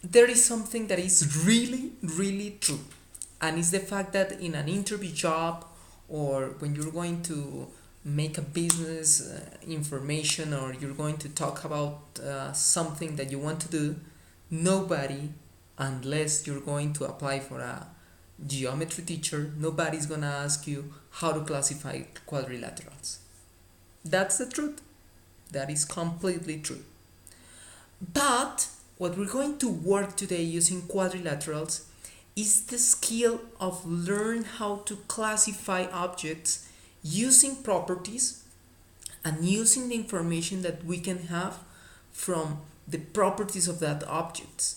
there is something that is really, really true, and it's the fact that in an interview job, or when you're going to make a business information, or you're going to talk about something that you want to do, nobody, unless you're going to apply for a geometry teacher, nobody's gonna ask you how to classify quadrilaterals. That's the truth. That is completely true. But what we're going to work today using quadrilaterals is the skill of learn how to classify objects using properties and using the information that we can have from the properties of that object.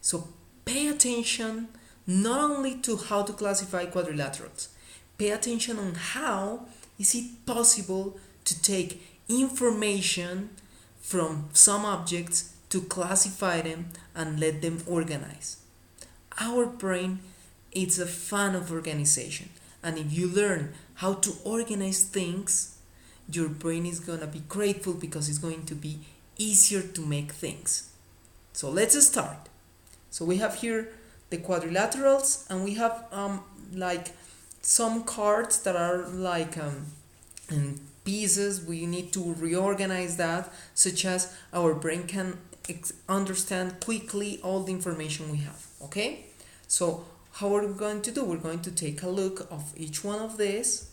So pay attention not only to how to classify quadrilaterals, pay attention on how is it possible to take information from some objects to classify them and let them organize. Our brain is a fan of organization, and if you learn how to organize things, your brain is gonna be grateful because it's going to be easier to make things. So let's start. So we have here the quadrilaterals, and we have like some cards that are like in pieces. We need to reorganize that, such as our brain can understand quickly all the information we have. Okay, so how are we going to do? We're going to take a look of each one of these,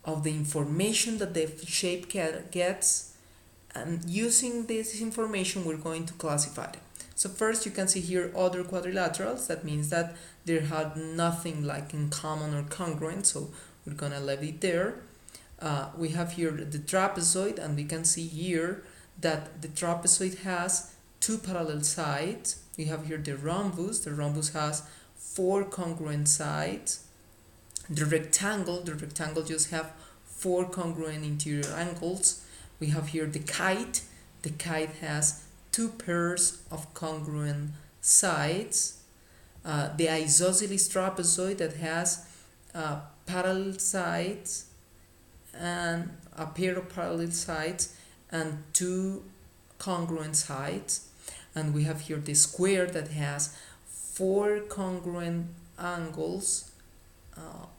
of the information that the shape gets, and using this information we're going to classify them. So first you can see here other quadrilaterals. That means that they had nothing like in common or congruent, so we're gonna leave it there. We have here the trapezoid, and we can see here that the trapezoid has two parallel sides. We have here the rhombus. The rhombus has four congruent sides. The rectangle just have four congruent interior angles. We have here the kite. The kite has two pairs of congruent sides. The isosceles trapezoid that has parallel sides and a pair of parallel sides and two congruent sides. And we have here the square that has four congruent angles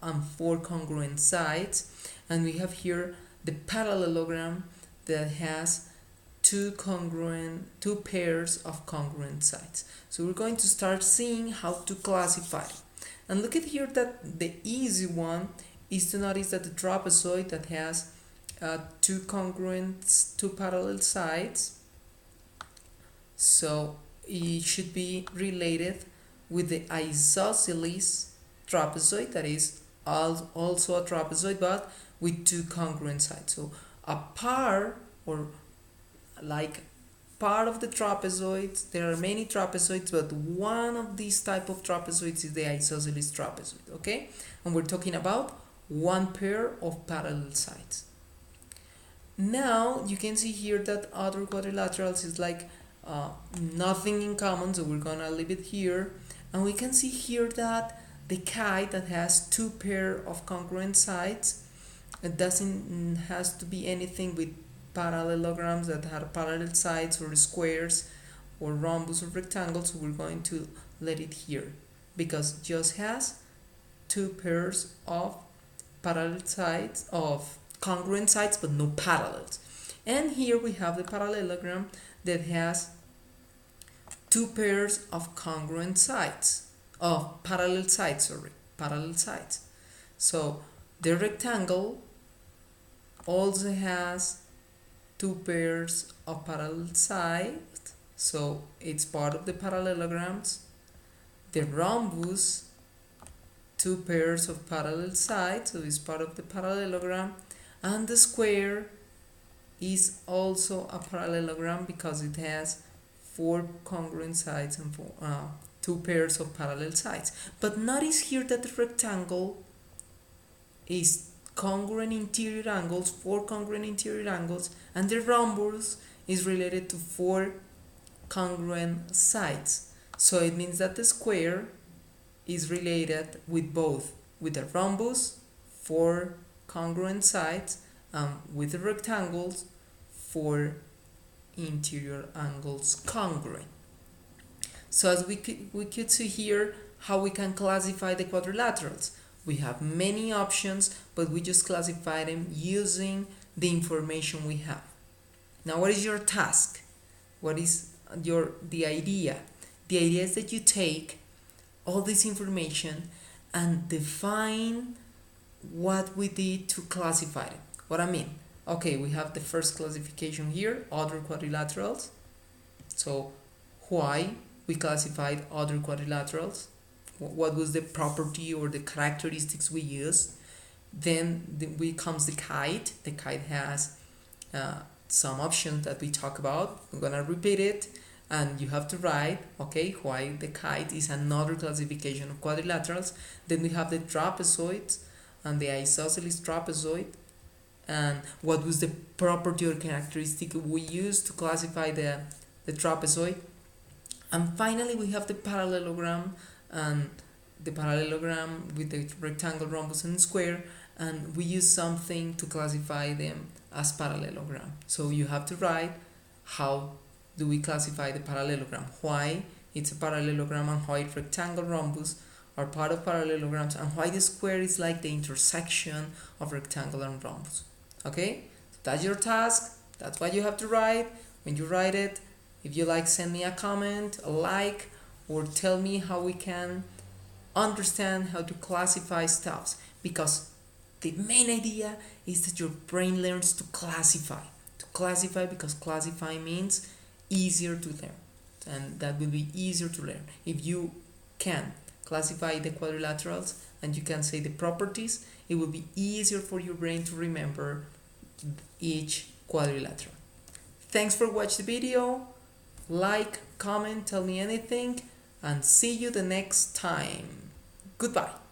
and four congruent sides. And we have here the parallelogram that has two pairs of congruent sides. So we're going to start seeing how to classify. And look at here that the easy one is to notice that the trapezoid that has two parallel sides, so it should be related with the isosceles trapezoid, that is also a trapezoid but with two congruent sides. So a part, or like part of the trapezoids, there are many trapezoids, but one of these type of trapezoids is the isosceles trapezoid. Okay, and we're talking about one pair of parallel sides. Now you can see here that other quadrilaterals is like nothing in common, so we're gonna leave it here. And we can see here that the kite that has two pair of congruent sides, it doesn't has to be anything with parallelograms that have parallel sides or squares or rhombus or rectangles, so we're going to let it here because it just has two pairs of parallel sides, of congruent sides, but no parallels. And here we have the parallelogram that has two pairs of congruent sides, of parallel sides. So the rectangle also has two pairs of parallel sides, so it's part of the parallelograms. The rhombus, two pairs of parallel sides, so it's part of the parallelogram. And the square is also a parallelogram because it has four congruent sides and two pairs of parallel sides. But notice here that the rectangle is congruent interior angles, four congruent interior angles, and the rhombus is related to four congruent sides. So it means that the square is related with both, with the rhombus, four congruent sides, with the rectangles, four interior angles congruent. So as we could see here how we can classify the quadrilaterals. We have many options, but we just classify them using the information we have. Now what is your task? What is the idea? The idea is that you take all this information and define what we did to classify it. What I mean, okay, we have the first classification here, other quadrilaterals. So why we classified other quadrilaterals, what was the property or the characteristics we used. Then we comes the kite. The kite has some options that we talk about. I'm gonna repeat it, and you have to write, okay, why the kite is another classification of quadrilaterals. Then we have the trapezoids and the isosceles trapezoid, and what was the property or characteristic we used to classify the trapezoid. And finally we have the parallelogram, and the parallelogram with the rectangle, rhombus and square, and we use something to classify them as parallelogram. So you have to write how do we classify the parallelogram, why it's a parallelogram, and why rectangle, rhombus are part of parallelograms, and why the square is like the intersection of rectangle and rhombus. Okay, so that's your task, that's what you have to write. When you write it, if you like, send me a comment, a like, or tell me how we can understand how to classify stuffs, because the main idea is that your brain learns to classify because classify means easier to learn, and that will be easier to learn if you can classify the quadrilaterals and you can say the properties. It will be easier for your brain to remember each quadrilateral. Thanks for watching the video. Like, comment, tell me anything, and see you the next time. Goodbye.